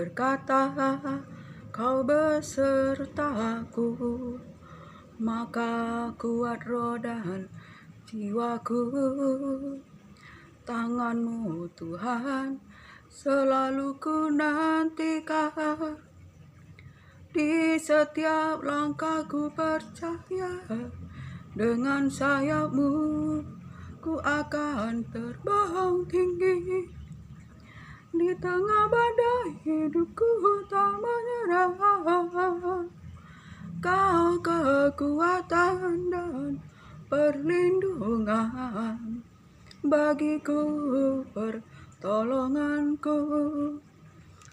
berkata, Kau besertaku, maka kuat roh dan jiwaku. Tangan-Mu Tuhan selalu ku nantikan, di setiap langkahku percaya, dengan sayap-Mu ku akan terbang tinggi. Di tengah badai hidupku tak menyerah, Kau kekuatan dan perlindungan bagiku, pertolonganku.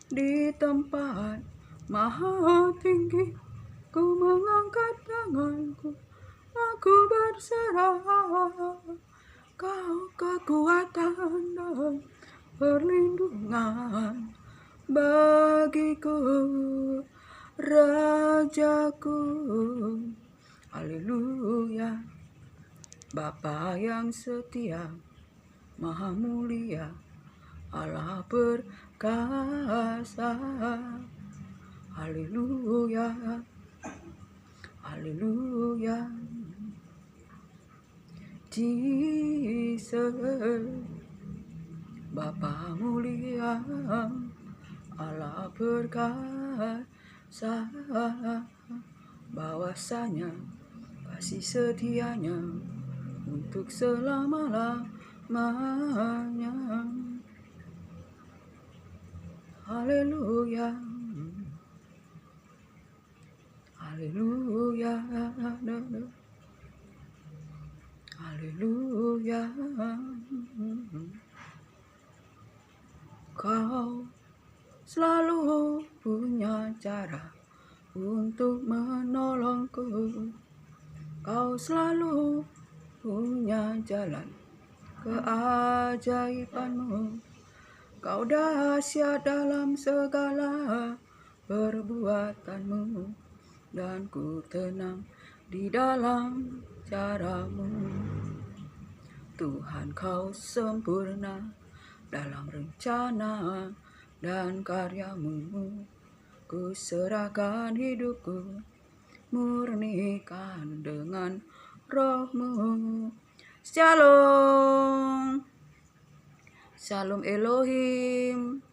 Di tempat maha tinggi ku mengangkat tanganku, aku berserah. Kau kekuatan dan perlindungan bagiku, Rajaku. Haleluya. Bapa yang setia, maha mulia, Allah perkasa. Haleluya, haleluya. Jesus, Bapa mulia, Allah perkasa, bahwasanya kasih setianya untuk selama-lamanya. Haleluya, haleluya, haleluya. Kau selalu punya cara untuk menolongku. Kau selalu punya jalan keajaiban-Mu. Kau dahsyat dalam segala perbuatan-Mu, dan ku tenang di dalam cara-Mu. Tuhan, Kau sempurna dalam rencana dan karya-Mu. Ku serahkan hidupku, murnikan dengan Roh-Mu. Shalom, Shalom Elohim.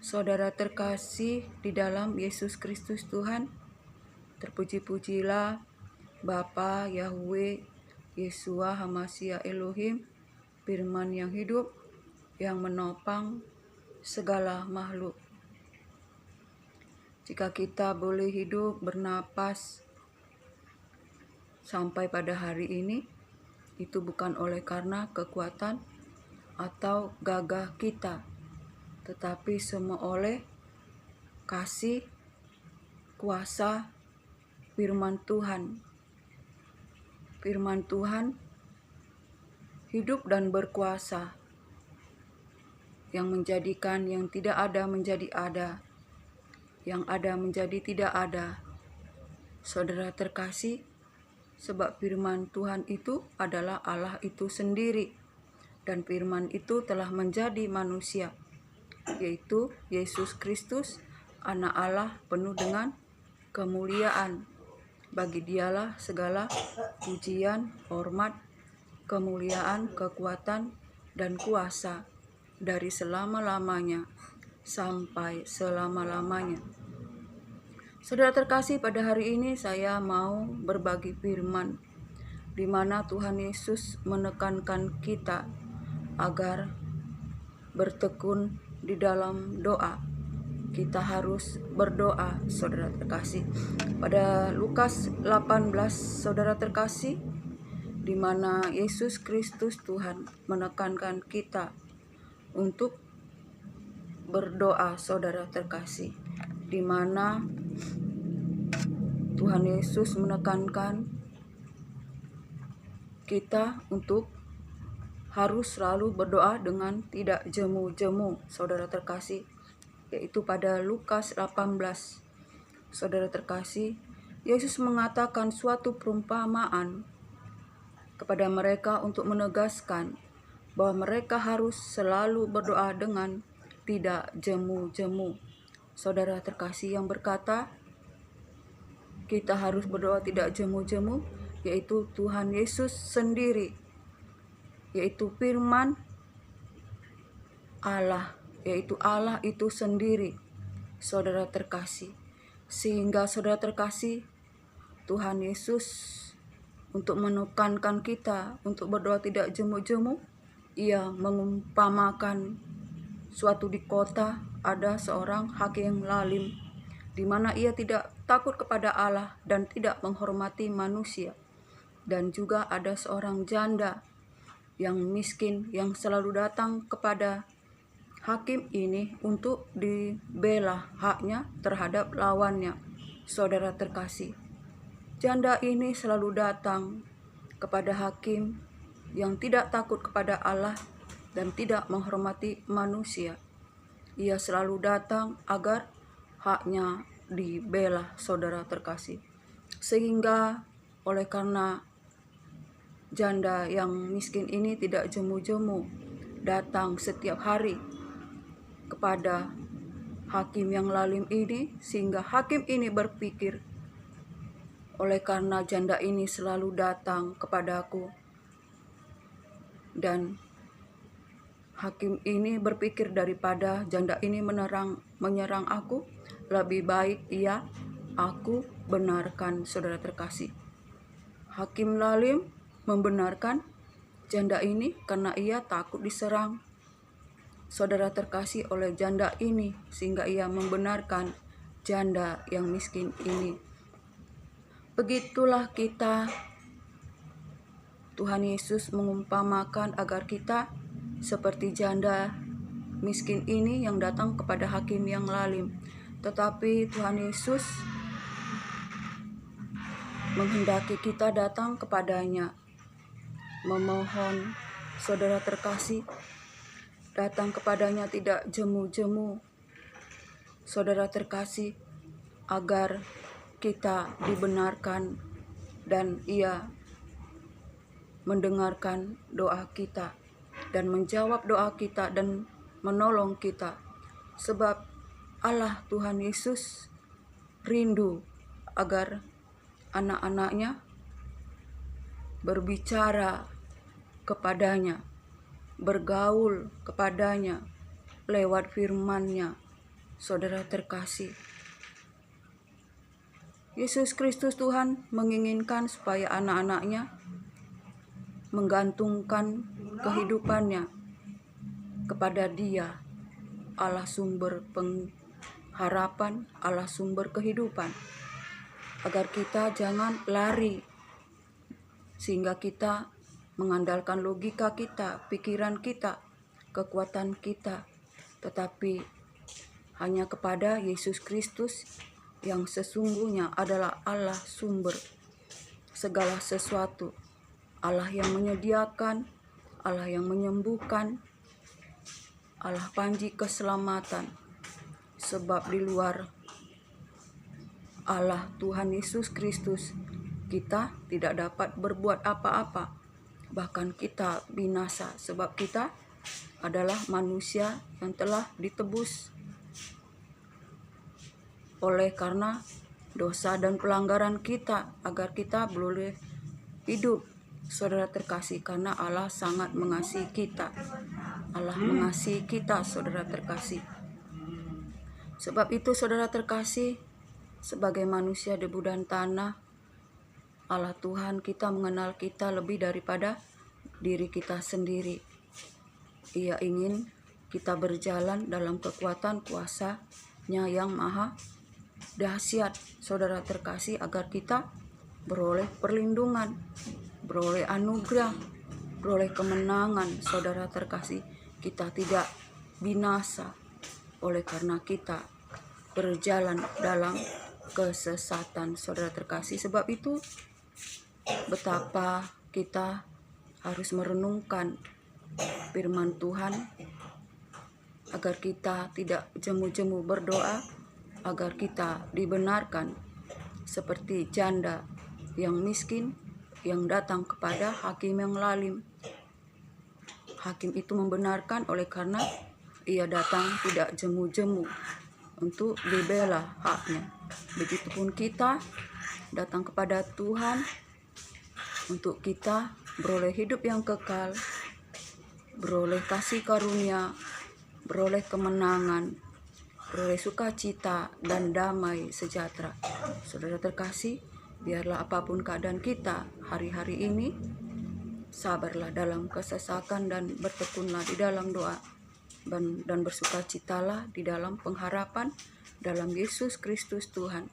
Saudara terkasih di dalam Yesus Kristus Tuhan, terpuji-pujilah Bapa Yahweh Yeshua Hamashiach Elohim, firman yang hidup, yang menopang segala makhluk. Jika kita boleh hidup bernapas sampai pada hari ini, itu bukan oleh karena kekuatan atau gagah kita, tetapi semua oleh kasih kuasa firman Tuhan. Firman Tuhan hidup dan berkuasa, yang menjadikan yang tidak ada menjadi ada, yang ada menjadi tidak ada. Saudara terkasih, sebab firman Tuhan itu adalah Allah itu sendiri, dan firman itu telah menjadi manusia, yaitu Yesus Kristus, Anak Allah penuh dengan kemuliaan. Bagi Dialah segala pujian, hormat, kemuliaan, kekuatan, dan kuasa dari selama-lamanya sampai selama-lamanya. Saudara terkasih, pada hari ini saya mau berbagi firman, di mana Tuhan Yesus menekankan kita agar bertekun di dalam doa. Kita harus berdoa, saudara terkasih. Pada Lukas 18, saudara terkasih, di mana Yesus Kristus Tuhan menekankan kita untuk berdoa, saudara terkasih, di mana Tuhan Yesus menekankan kita untuk harus selalu berdoa dengan tidak jemu-jemu, saudara terkasih, yaitu pada Lukas 18. Saudara terkasih, Yesus mengatakan suatu perumpamaan kepada mereka untuk menegaskan bahwa mereka harus selalu berdoa dengan tidak jemu-jemu. Saudara terkasih yang berkata, kita harus berdoa tidak jemu-jemu, yaitu Tuhan Yesus sendiri, yaitu firman Allah, yaitu Allah itu sendiri, saudara terkasih. Sehingga saudara terkasih, Tuhan Yesus untuk menekankan kita untuk berdoa tidak jemu-jemu, Ia mengumpamakan suatu di kota ada seorang hakim lalim, di mana ia tidak takut kepada Allah dan tidak menghormati manusia. Dan juga ada seorang janda yang miskin yang selalu datang kepada hakim ini untuk dibela haknya terhadap lawannya. Saudara terkasih, janda ini selalu datang kepada hakim yang tidak takut kepada Allah dan tidak menghormati manusia. Ia selalu datang agar haknya dibela, saudara terkasih. Sehingga oleh karena janda yang miskin ini tidak jemu-jemu datang setiap hari kepada hakim yang lalim ini, sehingga hakim ini berpikir, oleh karena janda ini selalu datang kepadaku, dan hakim ini berpikir daripada janda ini menyerang aku, lebih baik aku benarkan, saudara terkasih. Hakim lalim membenarkan janda ini karena ia takut diserang, saudara terkasih, oleh janda ini, sehingga ia membenarkan janda yang miskin ini. Begitulah kita, Tuhan Yesus mengumpamakan agar kita seperti janda miskin ini yang datang kepada hakim yang lalim. Tetapi Tuhan Yesus menghendaki kita datang kepadanya, memohon, saudara terkasih, datang kepadanya tidak jemu-jemu, saudara terkasih, agar kita dibenarkan dan Ia mendengarkan doa kita dan menjawab doa kita dan menolong kita. Sebab Allah Tuhan Yesus rindu agar anak-anaknya berbicara kepadanya, bergaul kepadanya lewat firman-Nya, saudara terkasih. Yesus Kristus Tuhan menginginkan supaya anak-anaknya menggantungkan kehidupannya kepada Dia, Allah sumber pengharapan, Allah sumber kehidupan, agar kita jangan lari sehingga kita mengandalkan logika kita, pikiran kita, kekuatan kita, tetapi hanya kepada Yesus Kristus yang sesungguhnya adalah Allah sumber segala sesuatu, Allah yang menyediakan, Allah yang menyembuhkan, Allah panji keselamatan. Sebab di luar Allah Tuhan Yesus Kristus, kita tidak dapat berbuat apa-apa, bahkan kita binasa, sebab kita adalah manusia yang telah ditebus oleh karena dosa dan pelanggaran kita, agar kita boleh hidup, saudara terkasih, karena Allah sangat mengasihi kita. Allah mengasihi kita, saudara terkasih. Sebab itu, saudara terkasih, sebagai manusia debu dan tanah, Allah Tuhan kita mengenal kita lebih daripada diri kita sendiri. Ia ingin kita berjalan dalam kekuatan kuasa-Nya yang maha dahsyat, saudara terkasih, agar kita beroleh perlindungan, beroleh anugerah, beroleh kemenangan, saudara terkasih. Kita tidak binasa oleh karena kita berjalan dalam kesesatan, saudara terkasih. Sebab itu betapa kita harus merenungkan firman Tuhan, agar kita tidak jemu-jemu berdoa, agar kita dibenarkan seperti janda yang miskin yang datang kepada hakim yang lalim. Hakim itu membenarkan oleh karena ia datang tidak jemu-jemu untuk dibela haknya. Begitupun kita datang kepada Tuhan untuk kita beroleh hidup yang kekal, beroleh kasih karunia, beroleh kemenangan, beroleh sukacita dan damai sejahtera. Saudara terkasih, biarlah apapun keadaan kita hari-hari ini, sabarlah dalam kesesakan dan bertekunlah di dalam doa dan bersukacitalah di dalam pengharapan dalam Yesus Kristus Tuhan.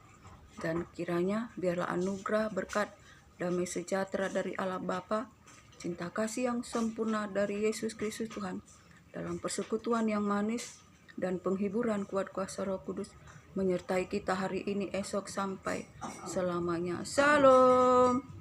Dan kiranya biarlah anugerah, berkat, damai sejahtera dari Allah Bapa, cinta kasih yang sempurna dari Yesus Kristus Tuhan, dalam persekutuan yang manis dan penghiburan kuat kuasa Roh Kudus menyertai kita hari ini, esok, sampai selamanya. Shalom.